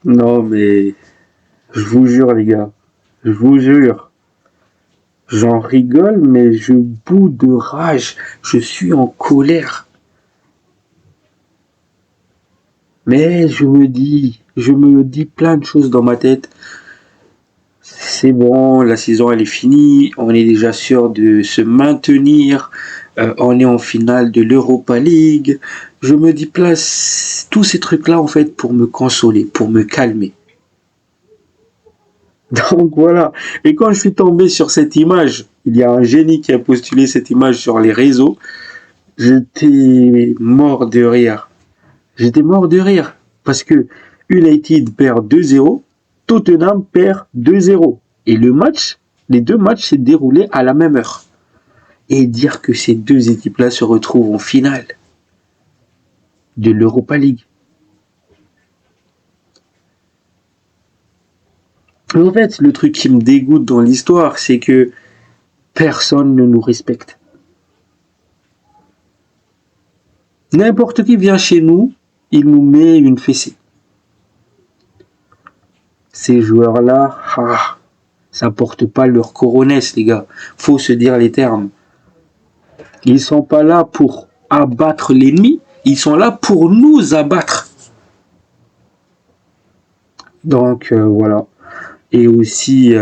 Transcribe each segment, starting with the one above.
Non, mais je vous jure, les gars, je vous jure, j'en rigole, mais je bout de rage. Je suis en colère. Mais je me dis plein de choses dans ma tête. C'est bon, la saison elle est finie, on est déjà sûr de se maintenir, on est en finale de l'Europa League. Je me dis place tous ces trucs-là en fait pour me consoler, pour me calmer. Donc voilà. Et quand je suis tombé sur cette image, il y a un génie qui a postulé cette image sur les réseaux. J'étais mort de rire. J'étais mort de rire parce que United perd 2-0, Tottenham perd 2-0. Et les deux matchs s'est déroulé à la même heure. Et dire que ces deux équipes-là se retrouvent en finale de l'Europa League. En fait, le truc qui me dégoûte dans l'histoire, c'est que personne ne nous respecte. N'importe qui vient chez nous, il nous met une fessée. Ces joueurs-là, ça porte pas leur coronesse, les gars. Faut se dire les termes. Ils sont pas là pour abattre l'ennemi, ils sont là pour nous abattre. Donc voilà. Et aussi,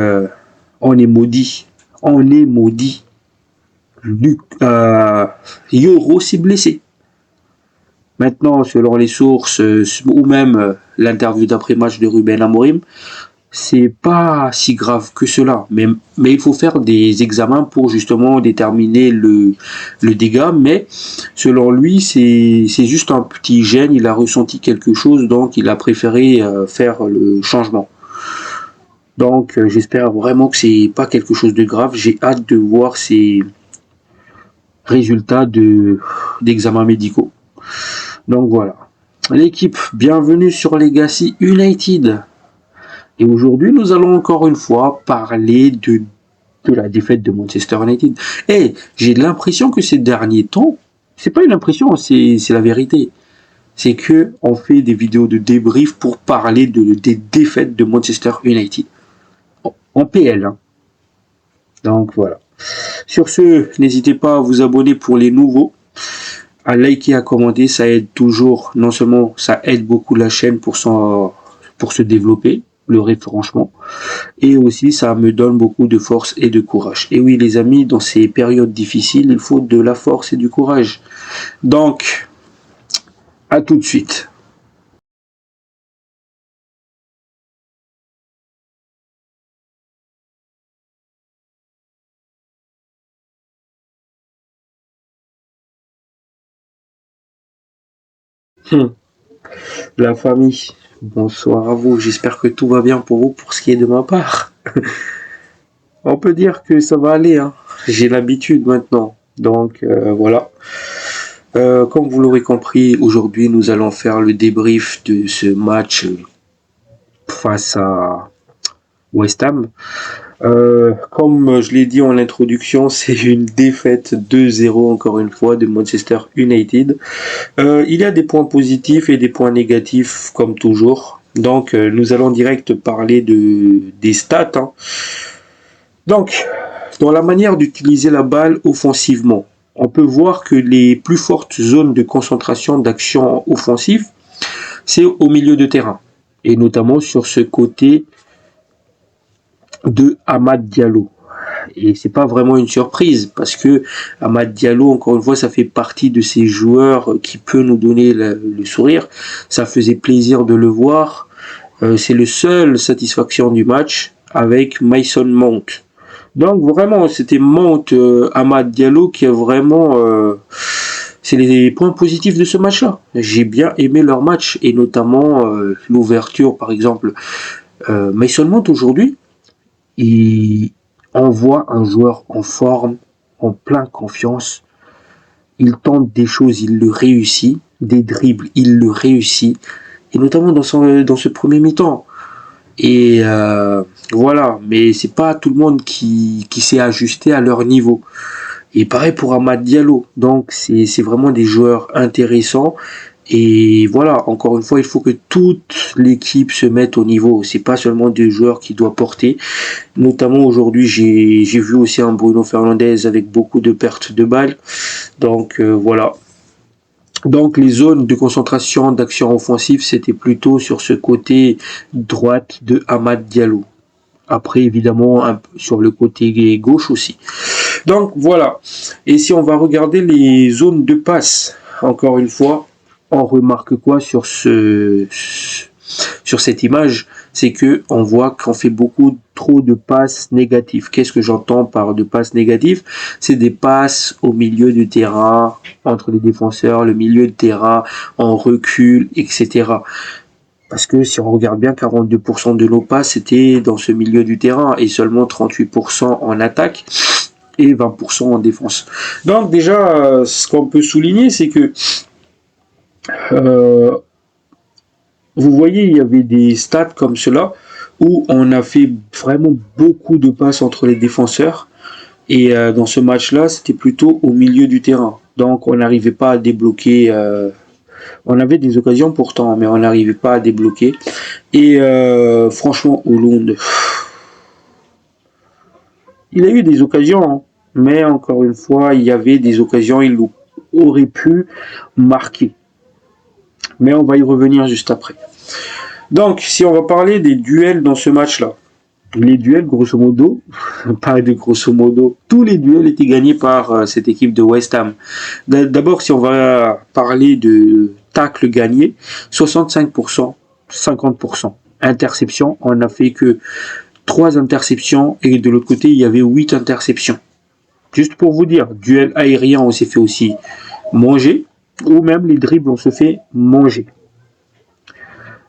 on est maudit. On est maudit. Yoro s'est blessé. Maintenant, selon les sources, ou même l'interview d'après-match de Ruben Amorim, c'est pas si grave que cela. Mais il faut faire des examens pour justement déterminer le dégât. Mais selon lui, c'est juste un petit gène. Il a ressenti quelque chose, donc il a préféré faire le changement. Donc j'espère vraiment que c'est pas quelque chose de grave. J'ai hâte de voir ces résultats d'examens médicaux. Donc voilà. L'équipe, bienvenue sur Legacy United. Et aujourd'hui, nous allons encore une fois parler de la défaite de Manchester United. Et j'ai l'impression que ces derniers temps, c'est pas une impression, c'est la vérité. C'est que on fait des vidéos de débrief pour parler des défaites de Manchester United. En PL. Hein. Donc voilà. Sur ce, n'hésitez pas à vous abonner pour les nouveaux, à liker, à commenter, ça aide toujours, non seulement ça aide beaucoup la chaîne pour se développer, le référencement, et aussi ça me donne beaucoup de force et de courage. Et oui les amis, dans ces périodes difficiles, il faut de la force et du courage. Donc, à tout de suite. La famille, bonsoir à vous, j'espère que tout va bien pour vous pour ce qui est de ma part. On peut dire que ça va aller, hein. J'ai l'habitude maintenant, donc voilà. Comme vous l'aurez compris, aujourd'hui nous allons faire le débrief de ce match face à West Ham. Comme je l'ai dit en introduction, c'est une défaite 2-0 encore une fois de Manchester United. Il y a des points positifs et des points négatifs comme toujours. Donc nous allons direct parler des stats. Hein. Donc, dans la manière d'utiliser la balle offensivement, on peut voir que les plus fortes zones de concentration d'action offensive, c'est au milieu de terrain. Et notamment sur ce côté de Amad Diallo. Et c'est pas vraiment une surprise parce que Amad Diallo, encore une fois, ça fait partie de ces joueurs qui peut nous donner le sourire. Ça faisait plaisir de le voir. C'est le seul satisfaction du match avec Mason Mount. Donc vraiment, c'était Mount, Amad Diallo qui a vraiment... c'est les points positifs de ce match-là. J'ai bien aimé leur match et notamment l'ouverture, par exemple. Mason Mount aujourd'hui, on voit un joueur en forme, en plein confiance. Il tente des choses, il le réussit. Des dribbles, il le réussit. Et notamment dans ce premier mi-temps. Et voilà, mais c'est pas tout le monde qui s'est ajusté à leur niveau. Et pareil pour Amad Diallo. Donc c'est vraiment des joueurs intéressants Et voilà, encore une fois, il faut que toute l'équipe se mette au niveau. C'est pas seulement deux joueurs qui doivent porter. Notamment aujourd'hui, j'ai vu aussi un Bruno Fernandes avec beaucoup de pertes de balles. Donc voilà. Donc les zones de concentration d'action offensive, c'était plutôt sur ce côté droite de Amad Diallo. Après, évidemment, un peu sur le côté gauche aussi. Donc voilà. Et si on va regarder les zones de passe, encore une fois, on remarque quoi sur cette image? C'est que on voit qu'on fait beaucoup trop de passes négatives. Qu'est-ce que j'entends par de passes négatives? C'est des passes au milieu du terrain, entre les défenseurs, le milieu de terrain, en recul, etc. Parce que si on regarde bien, 42% de nos passes c'était dans ce milieu du terrain et seulement 38% en attaque et 20% en défense. Donc déjà, ce qu'on peut souligner, c'est que euh, vous voyez, il y avait des stats comme cela où on a fait vraiment beaucoup de passes entre les défenseurs. Et dans ce match-là, c'était plutôt au milieu du terrain. Donc on n'arrivait pas à débloquer. On avait des occasions pourtant, mais on n'arrivait pas à débloquer. Et franchement, Hollande, il a eu des occasions, hein, mais encore une fois, il y avait des occasions, il aurait pu marquer. Mais on va y revenir juste après. Donc, si on va parler des duels dans ce match-là, les duels, grosso modo, pas de grosso modo, tous les duels étaient gagnés par cette équipe de West Ham. D'abord, si on va parler de tacles gagnés, 65%, 50%. Interception, on n'a fait que 3 interceptions et de l'autre côté, il y avait 8 interceptions. Juste pour vous dire, duel aérien, on s'est fait aussi manger, ou même les dribbles, on se fait manger.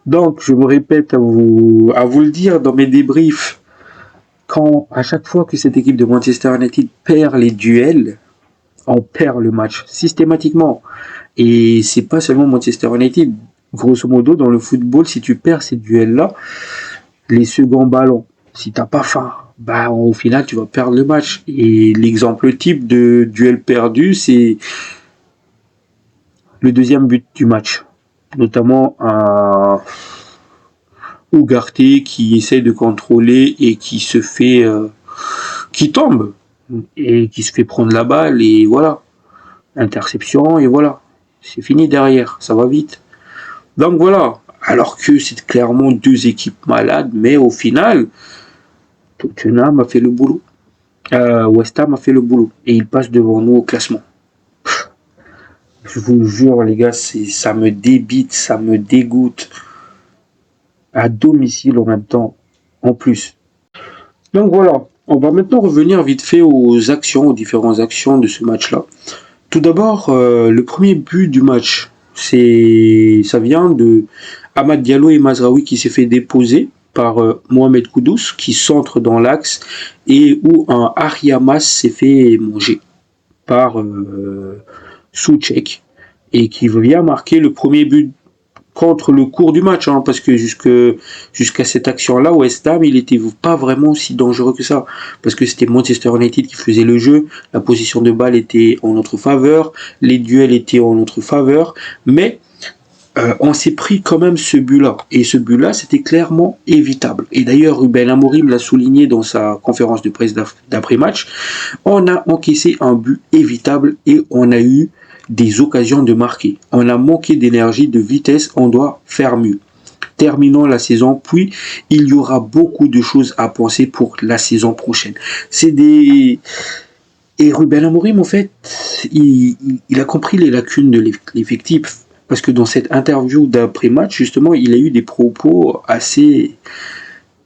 Donc, je me répète à vous le dire dans mes débriefs, quand à chaque fois que cette équipe de Manchester United perd les duels, on perd le match systématiquement. Et c'est pas seulement Manchester United. Grosso modo, dans le football, si tu perds ces duels-là, les seconds ballons, si t'as pas faim, bah au final tu vas perdre le match. Et l'exemple type de duel perdu, c'est le deuxième but du match, notamment un Ugarte qui essaie de contrôler et qui se fait qui tombe et qui se fait prendre la balle et voilà, interception et voilà, c'est fini derrière, ça va vite. Donc voilà, alors que c'est clairement deux équipes malades, mais au final, Tottenham a fait le boulot, West Ham a fait le boulot et il passe devant nous au classement. Je vous jure les gars, ça me débite, ça me dégoûte. À domicile en même temps, en plus. Donc voilà, on va maintenant revenir vite fait aux différentes actions de ce match-là. Tout d'abord, le premier but du match, ça vient de Amad Diallo et Mazraoui qui s'est fait déposer par Mohamed Kudus qui centre dans l'axe et où un Ariamas s'est fait manger par Souček et qui vient marquer le premier but contre le cours du match, hein, parce que jusqu'à cette action-là, West Ham, il était pas vraiment aussi dangereux que ça, parce que c'était Manchester United qui faisait le jeu, la position de balle était en notre faveur, les duels étaient en notre faveur, mais on s'est pris quand même ce but-là, et ce but-là, c'était clairement évitable. Et d'ailleurs, Ruben Amorim l'a souligné dans sa conférence de presse d'après-match, on a encaissé un but évitable et on a eu des occasions de marquer. On a manqué d'énergie, de vitesse, on doit faire mieux. Terminons la saison, puis il y aura beaucoup de choses à penser pour la saison prochaine. Et Ruben Amorim, en fait, il a compris les lacunes de l'effectif. Parce que dans cette interview d'après-match, justement, il a eu des propos assez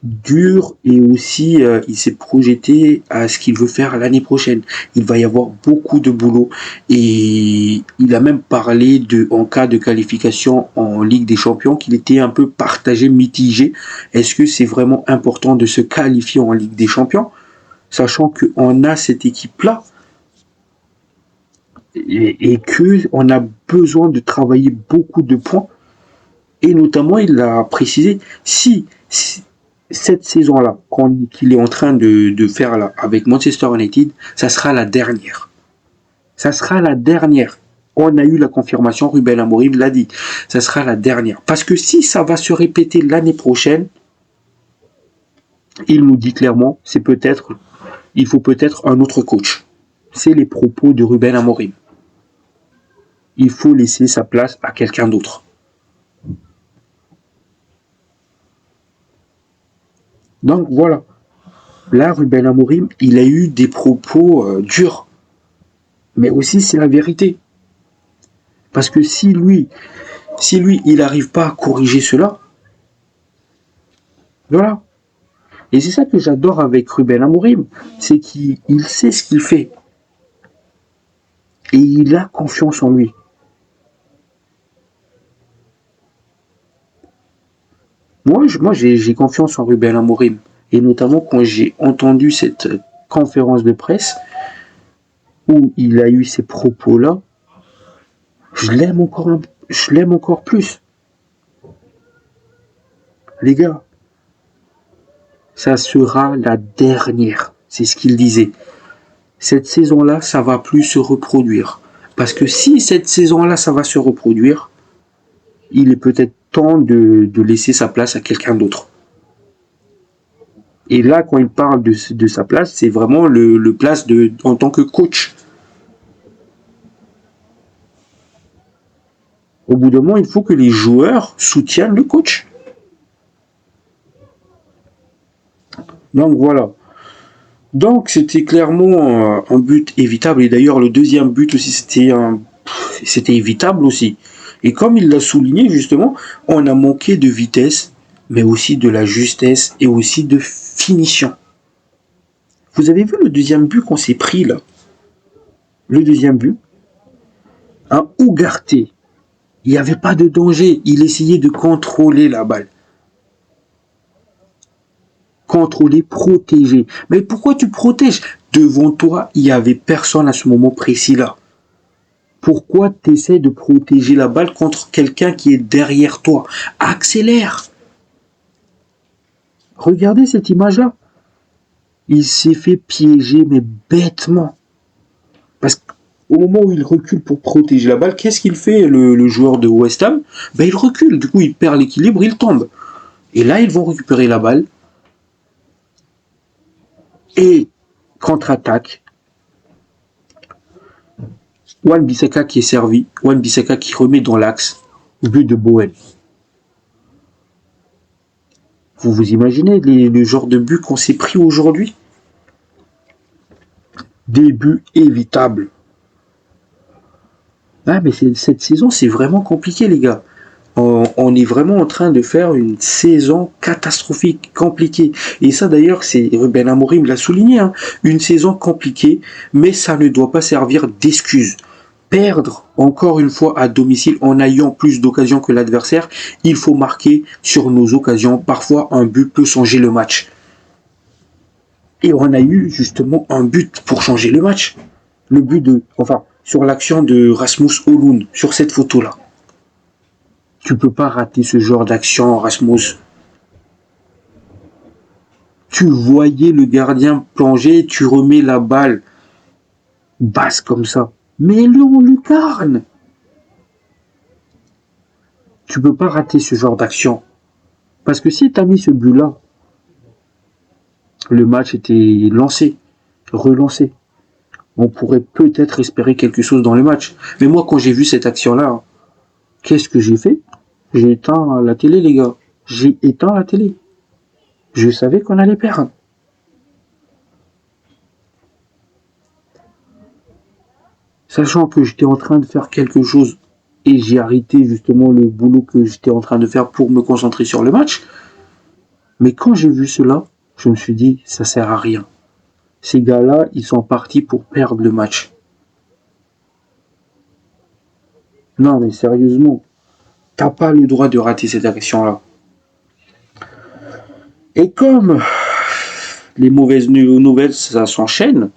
dur et aussi il s'est projeté à ce qu'il veut faire l'année prochaine. Il va y avoir beaucoup de boulot et il a même parlé en cas de qualification en Ligue des Champions qu'il était un peu partagé, mitigé. Est-ce que c'est vraiment important de se qualifier en Ligue des Champions, sachant qu'on a cette équipe-là et qu'on a besoin de travailler beaucoup de points et notamment il a précisé si cette saison-là, qu'il est en train de faire là, avec Manchester United, ça sera la dernière. Ça sera la dernière. On a eu la confirmation, Ruben Amorim l'a dit, ça sera la dernière. Parce que si ça va se répéter l'année prochaine, il nous dit clairement, il faut peut-être un autre coach. C'est les propos de Ruben Amorim. Il faut laisser sa place à quelqu'un d'autre. Donc voilà. Là, Ruben Amorim, il a eu des propos durs. Mais aussi, c'est la vérité. Parce que si lui, il n'arrive pas à corriger cela, voilà. Et c'est ça que j'adore avec Ruben Amorim, c'est qu'il sait ce qu'il fait. Et il a confiance en lui. Moi j'ai confiance en Ruben Amorim. Et notamment quand j'ai entendu cette conférence de presse où il a eu ces propos-là, je l'aime encore plus. Les gars, ça sera la dernière. C'est ce qu'il disait. Cette saison-là, ça va plus se reproduire. Parce que si cette saison-là, ça va se reproduire, il est peut-être temps de laisser sa place à quelqu'un d'autre. Et là, quand il parle de sa place, c'est vraiment le place en tant que coach. Au bout d'un moment, il faut que les joueurs soutiennent le coach. Donc voilà. Donc c'était clairement un but évitable. Et d'ailleurs, le deuxième but aussi, c'était évitable aussi. Et comme il l'a souligné justement, on a manqué de vitesse, mais aussi de la justesse et aussi de finition. Vous avez vu le deuxième but qu'on s'est pris là? Le deuxième but, un Ougarté. Il n'y avait pas de danger. Il essayait de contrôler la balle. Contrôler, protéger. Mais pourquoi tu protèges? Devant toi, il n'y avait personne à ce moment précis-là. Pourquoi tu essaies de protéger la balle contre quelqu'un qui est derrière toi? Accélère. Regardez cette image-là. Il s'est fait piéger, mais bêtement. Parce qu'au moment où il recule pour protéger la balle, qu'est-ce qu'il fait, le joueur de West Ham? Il recule. Du coup, il perd l'équilibre, il tombe. Et là, ils vont récupérer la balle. Et contre-attaque. Wan-Bissaka qui est servi. Wan-Bissaka qui remet dans l'axe. But de Bowen. Vous imaginez le genre de but qu'on s'est pris aujourd'hui? Des buts évitables. Ah, mais cette saison, c'est vraiment compliqué, les gars. On est vraiment en train de faire une saison catastrophique, compliquée. Et ça, d'ailleurs, c'est Ruben Amorim l'a souligné, hein, une saison compliquée, mais ça ne doit pas servir d'excuse. Perdre encore une fois à domicile en ayant plus d'occasions que l'adversaire, il faut marquer sur nos occasions. Parfois, un but peut changer le match. Et on a eu justement un but pour changer le match. Le but sur l'action de Rasmus Højlund, sur cette photo-là. Tu peux pas rater ce genre d'action, Rasmus. Tu voyais le gardien plonger, tu remets la balle basse comme ça. Mais on lucarne. Tu peux pas rater ce genre d'action. Parce que si tu as mis ce but-là, le match était relancé. On pourrait peut-être espérer quelque chose dans le match. Mais moi, quand j'ai vu cette action-là, qu'est-ce que j'ai fait? J'ai éteint la télé, les gars. J'ai éteint la télé. Je savais qu'on allait perdre. Sachant que j'étais en train de faire quelque chose et j'ai arrêté justement le boulot que j'étais en train de faire pour me concentrer sur le match. Mais quand j'ai vu cela, je me suis dit, ça sert à rien. Ces gars-là, ils sont partis pour perdre le match. Non, mais sérieusement, t'as pas le droit de rater cette action-là. Et comme les mauvaises nouvelles, ça s'enchaîne,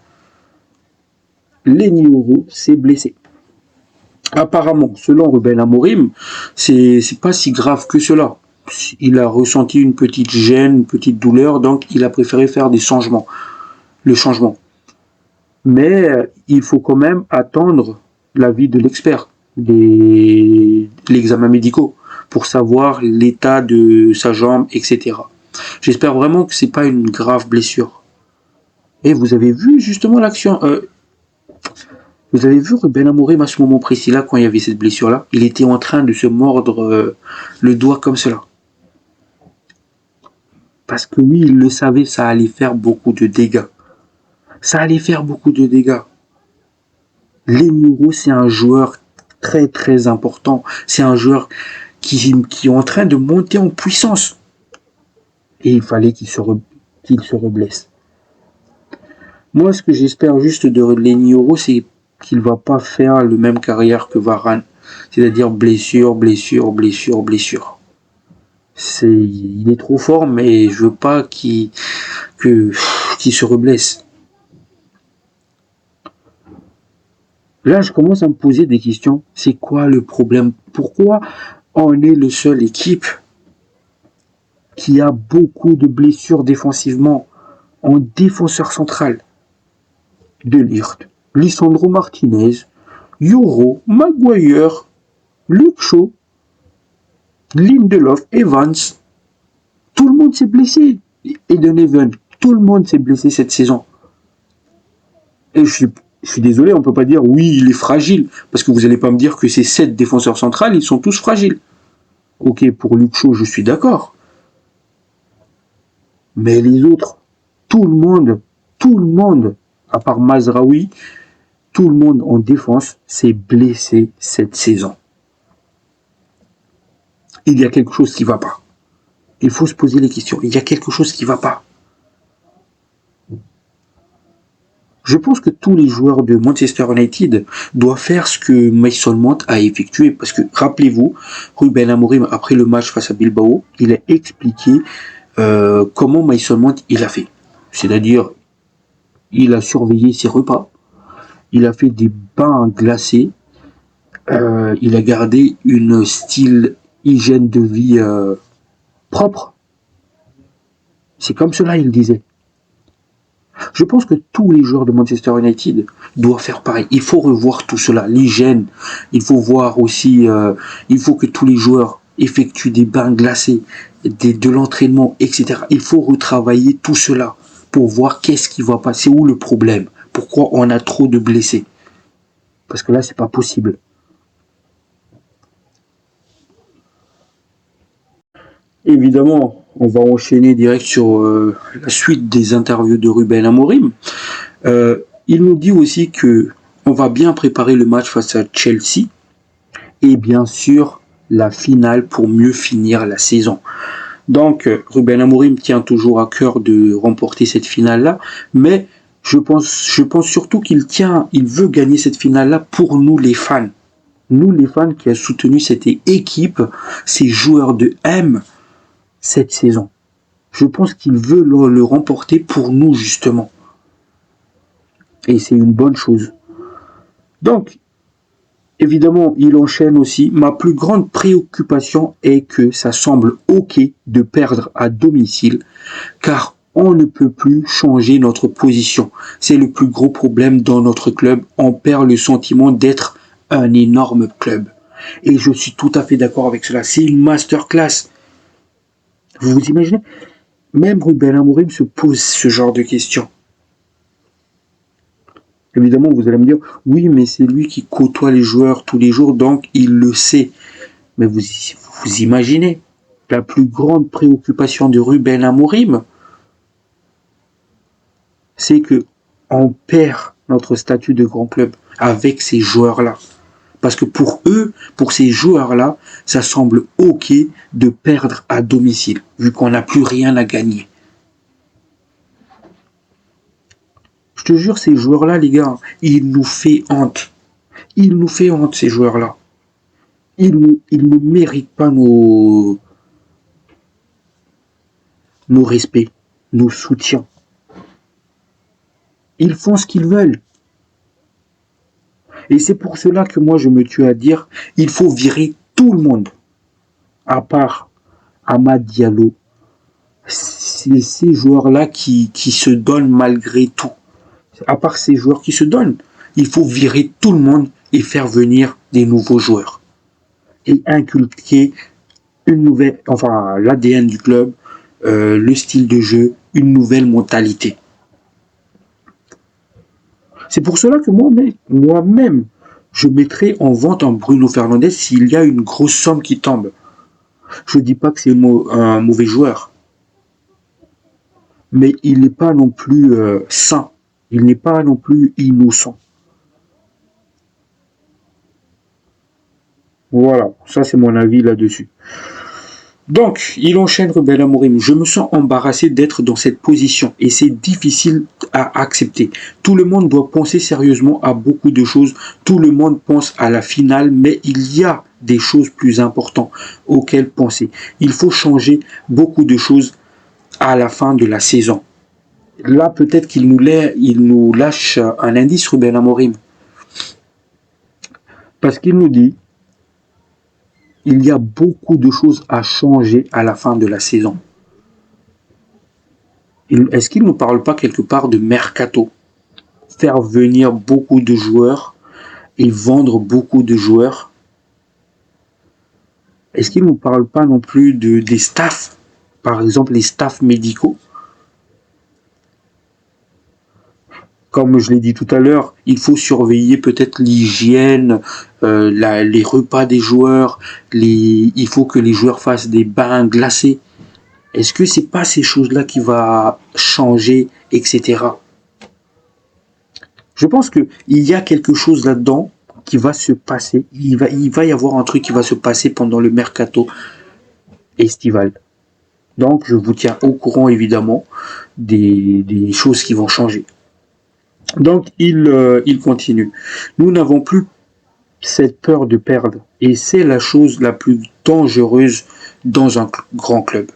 Lenny Yoro s'est blessé. Apparemment, selon Ruben Amorim, c'est pas si grave que cela. Il a ressenti une petite gêne, une petite douleur, donc il a préféré faire le changement. Mais il faut quand même attendre l'avis de l'expert, l'examen médicaux, pour savoir l'état de sa jambe, etc. J'espère vraiment que c'est pas une grave blessure. Et vous avez vu justement l'action. Vous avez vu Ruben Amorim à ce moment précis-là, quand il y avait cette blessure-là, il était en train de se mordre le doigt comme cela. Parce que oui, il le savait, ça allait faire beaucoup de dégâts. Ça allait faire beaucoup de dégâts. Lenny, c'est un joueur très très important. C'est un joueur qui est en train de monter en puissance. Et il fallait qu'il se reblesse. Moi, ce que j'espère juste de Lenny, c'est qu'il va pas faire le même carrière que Varane. C'est-à-dire blessure, blessure, blessure, blessure. Il est trop fort, mais je veux pas qu'il se reblesse. Là, je commence à me poser des questions. C'est quoi le problème? Pourquoi on est le seul équipe qui a beaucoup de blessures défensivement en défenseur central? De Ligt, Lisandro Martinez, Yoro, Maguire, Luke Shaw, Lindelof, Evans. Tout le monde s'est blessé. Eden Even, tout le monde s'est blessé cette saison. Et je suis désolé, on ne peut pas dire oui, il est fragile, parce que vous n'allez pas me dire que ces 7 défenseurs centrales, ils sont tous fragiles. Ok, pour Luke Shaw, je suis d'accord. Mais les autres, tout le monde, à part Mazraoui, tout le monde en défense s'est blessé cette saison. Il y a quelque chose qui ne va pas. Il faut se poser les questions. Il y a quelque chose qui ne va pas. Je pense que tous les joueurs de Manchester United doivent faire ce que Mason Mount a effectué. Parce que, rappelez-vous, Ruben Amorim, après le match face à Bilbao, il a expliqué comment Mason Mount il a fait. C'est-à-dire, il a surveillé ses repas, il a fait des bains glacés, il a gardé une style hygiène de vie propre. C'est comme cela, il disait. Je pense que tous les joueurs de Manchester United doivent faire pareil. Il faut revoir tout cela, l'hygiène. Il faut voir aussi, il faut que tous les joueurs effectuent des bains glacés, de l'entraînement, etc. Il faut retravailler tout cela pour voir qu'est-ce qui va passer, où le problème, pourquoi on a trop de blessés. Parce que là, c'est pas possible. Évidemment, on va enchaîner direct sur la suite des interviews de Ruben Amorim. Il nous dit aussi que on va bien préparer le match face à Chelsea et bien sûr la finale pour mieux finir la saison. Donc Ruben Amorim tient toujours à cœur de remporter cette finale-là, mais je pense surtout qu'il veut gagner cette finale-là pour nous les fans. Nous les fans qui a soutenu cette équipe, ces joueurs de M cette saison. Je pense qu'il veut le remporter pour nous justement. Et c'est une bonne chose. Donc, évidemment, il enchaîne aussi. Ma plus grande préoccupation est que ça semble ok de perdre à domicile, car on ne peut plus changer notre position. C'est le plus gros problème dans notre club. On perd le sentiment d'être un énorme club. Et je suis tout à fait d'accord avec cela. C'est une masterclass. Vous vous imaginez? Même Ruben Amorim se pose ce genre de questions. Évidemment, vous allez me dire, oui, mais c'est lui qui côtoie les joueurs tous les jours, donc il le sait. Mais vous imaginez, la plus grande préoccupation de Ruben Amorim, c'est que on perd notre statut de grand club avec ces joueurs-là. Parce que pour eux, pour ces joueurs-là, ça semble ok de perdre à domicile, vu qu'on n'a plus rien à gagner. Je te jure, ces joueurs-là, les gars, ils nous font honte. Ils nous font honte, ces joueurs-là. Ils ne méritent pas nos respects, nos soutiens. Ils font ce qu'ils veulent. Et c'est pour cela que moi, je me tue à dire, il faut virer tout le monde. À part Amad Diallo. C'est ces joueurs-là qui se donnent malgré tout. À part ces joueurs qui se donnent, il faut virer tout le monde et faire venir des nouveaux joueurs et inculquer l'ADN du club, le style de jeu, une nouvelle mentalité. C'est pour cela que moi-même, je mettrai en vente un Bruno Fernandes s'il y a une grosse somme qui tombe. Je ne dis pas que c'est un mauvais joueur, mais il n'est pas non plus sain, il n'est pas non plus innocent. Voilà, ça c'est mon avis là-dessus. Donc, il enchaîne Ruben Amorim. Je me sens embarrassé d'être dans cette position et c'est difficile à accepter. Tout le monde doit penser sérieusement à beaucoup de choses. Tout le monde pense à la finale, mais il y a des choses plus importantes auxquelles penser. Il faut changer beaucoup de choses à la fin de la saison. Là, peut-être qu'il nous lâche un indice, Ruben Amorim. Parce qu'il nous dit il y a beaucoup de choses à changer à la fin de la saison. Est-ce qu'il ne nous parle pas quelque part de mercato? Faire venir beaucoup de joueurs et vendre beaucoup de joueurs. Est-ce qu'il ne nous parle pas non plus des staffs, par exemple les staffs médicaux? Comme je l'ai dit tout à l'heure, il faut surveiller peut-être l'hygiène, les repas des joueurs, il faut que les joueurs fassent des bains glacés. Est-ce que c'est pas ces choses-là qui va changer, etc. Je pense qu'il y a quelque chose là-dedans qui va se passer. Il va y avoir un truc qui va se passer pendant le mercato estival. Donc, je vous tiens au courant, évidemment, des choses qui vont changer. Donc, il continue. Nous n'avons plus cette peur de perdre. Et c'est la chose la plus dangereuse dans un grand club.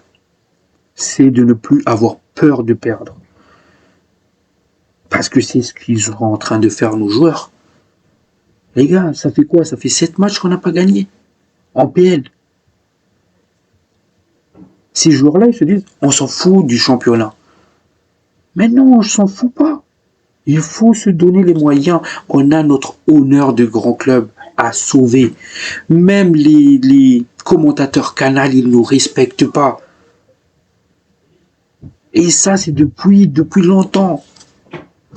C'est de ne plus avoir peur de perdre. Parce que c'est ce qu'ils sont en train de faire nos joueurs. Les gars, ça fait quoi? Ça fait 7 matchs qu'on n'a pas gagné en PL. Ces joueurs-là, ils se disent, on s'en fout du championnat. Mais non, je s'en fous pas. Il faut se donner les moyens. On a notre honneur de grand club à sauver. Même les commentateurs Canal, ils ne nous respectent pas. Et ça, c'est depuis longtemps.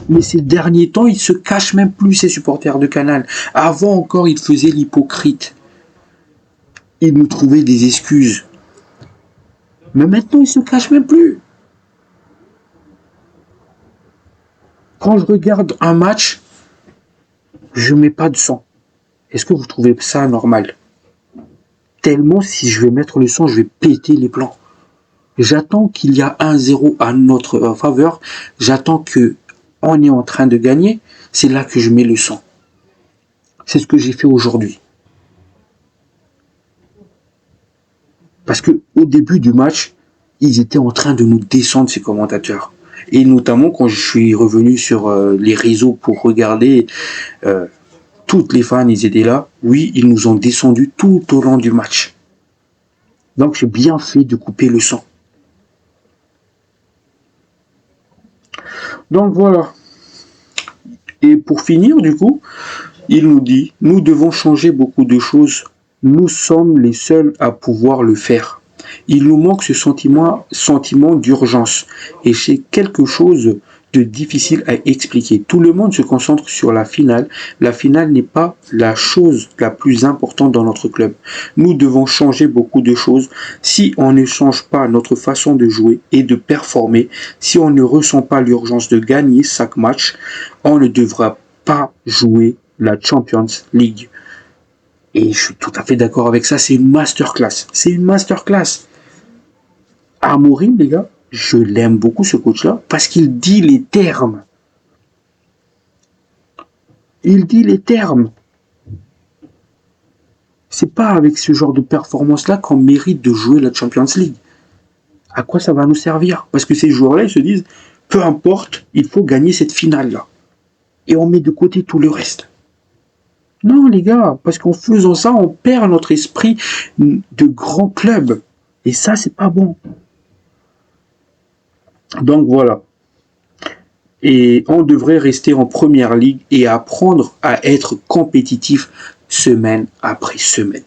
Mais ces derniers temps, ils se cachent même plus, ces supporters de Canal. Avant encore, ils faisaient l'hypocrite. Ils nous trouvaient des excuses. Mais maintenant, ils se cachent même plus. Quand je regarde un match, je mets pas de sang. Est-ce que vous trouvez ça normal? Tellement, si je vais mettre le sang, je vais péter les plans. J'attends qu'il y a 1-0 à notre faveur. J'attends que on est en train de gagner. C'est là que je mets le sang. C'est ce que j'ai fait aujourd'hui. Parce que au début du match, ils étaient en train de nous descendre, ces commentateurs. Et notamment quand je suis revenu sur les réseaux pour regarder, toutes les fans, ils étaient là. Oui, ils nous ont descendus tout au long du match. Donc j'ai bien fait de couper le sang. Donc voilà. Et pour finir, du coup, il nous dit, nous devons changer beaucoup de choses. Nous sommes les seuls à pouvoir le faire. Il nous manque ce sentiment d'urgence. Et c'est quelque chose de difficile à expliquer. Tout le monde se concentre sur la finale. La finale n'est pas la chose la plus importante dans notre club. Nous devons changer beaucoup de choses. Si on ne change pas notre façon de jouer et de performer, si on ne ressent pas l'urgence de gagner chaque match, on ne devra pas jouer la Champions League. Et je suis tout à fait d'accord avec ça, c'est une masterclass. C'est une masterclass. Amorim, les gars, je l'aime beaucoup ce coach-là, parce qu'il dit les termes. Il dit les termes. C'est pas avec ce genre de performance-là qu'on mérite de jouer la Champions League. À quoi ça va nous servir? Parce que ces joueurs-là, ils se disent, peu importe, il faut gagner cette finale-là. Et on met de côté tout le reste. Non, les gars, parce qu'en faisant ça, on perd notre esprit de grand club. Et ça, c'est pas bon. Donc voilà. Et on devrait rester en première ligue et apprendre à être compétitif semaine après semaine.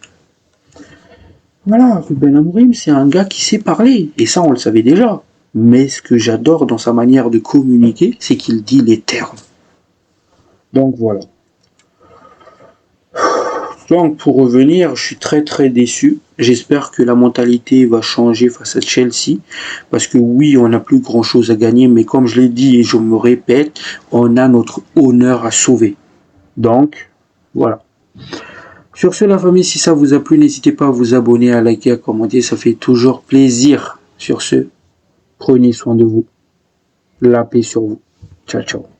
Voilà, Ruben Amorim, c'est un gars qui sait parler. Et ça, on le savait déjà. Mais ce que j'adore dans sa manière de communiquer, c'est qu'il dit les termes. Donc voilà. Donc pour revenir, je suis très très déçu. J'espère que la mentalité va changer face à Chelsea. Parce que oui, on n'a plus grand chose à gagner. Mais comme je l'ai dit et je me répète, on a notre honneur à sauver. Donc, voilà. Sur ce, la famille, si ça vous a plu, n'hésitez pas à vous abonner, à liker, à commenter. Ça fait toujours plaisir. Sur ce, prenez soin de vous. La paix sur vous. Ciao, ciao.